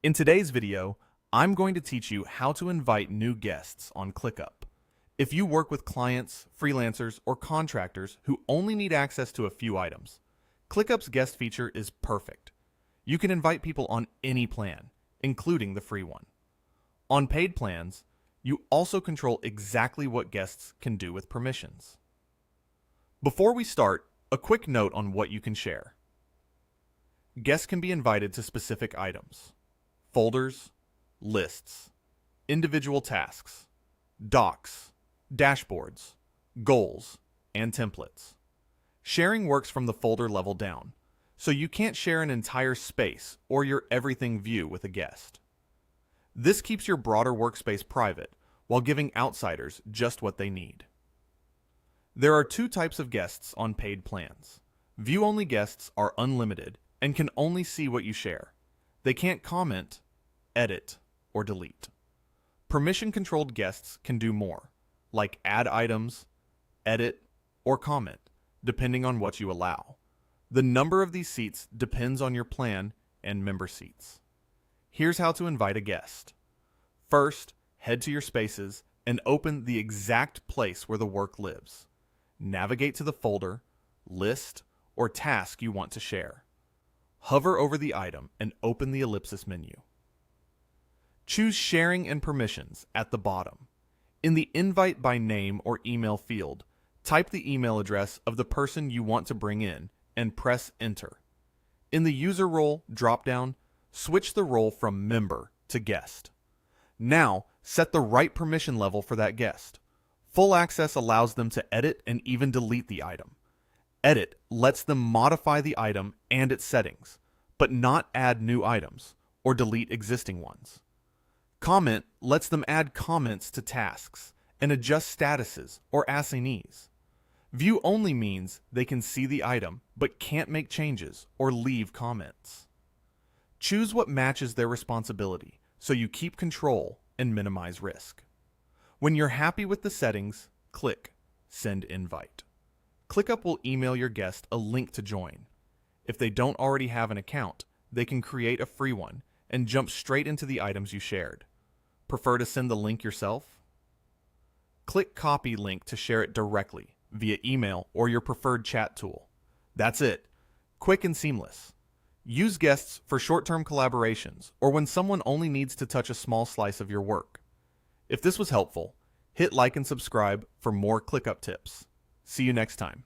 In today's video, I'm going to teach you how to invite new guests on ClickUp. If you work with clients, freelancers, or contractors who only need access to a few items, ClickUp's guest feature is perfect. You can invite people on any plan, including the free one. On paid plans, you also control exactly what guests can do with permissions. Before we start, a quick note on what you can share. Guests can be invited to specific items: folders, lists, individual tasks, docs, dashboards, goals, and templates. Sharing works from the folder level down, so you can't share an entire space or your everything view with a guest. This keeps your broader workspace private while giving outsiders just what they need. There are two types of guests on paid plans. View-only guests are unlimited and can only see what you share. They can't comment, edit, or delete. Permission-controlled guests can do more, like add items, edit, or comment, depending on what you allow. The number of these seats depends on your plan and member seats. Here's how to invite a guest. First, head to your spaces and open the exact place where the work lives. Navigate to the folder, list, or task you want to share. Hover over the item and open the ellipsis menu. Choose Sharing and Permissions at the bottom. In the Invite by Name or Email field, type the email address of the person you want to bring in and press Enter. In the User Role drop-down, switch the role from Member to Guest. Now, set the right permission level for that guest. Full access allows them to edit and even delete the item. Edit lets them modify the item and its settings, but not add new items or delete existing ones. Comment lets them add comments to tasks and adjust statuses or assignees. View only means they can see the item but can't make changes or leave comments. Choose what matches their responsibility so you keep control and minimize risk. When you're happy with the settings, click Send Invite. ClickUp will email your guest a link to join. If they don't already have an account, they can create a free one and jump straight into the items you shared. Prefer to send the link yourself? Click Copy Link to share it directly via email or your preferred chat tool. That's it. Quick and seamless. Use guests for short-term collaborations or when someone only needs to touch a small slice of your work. If this was helpful, hit like and subscribe for more ClickUp tips. See you next time.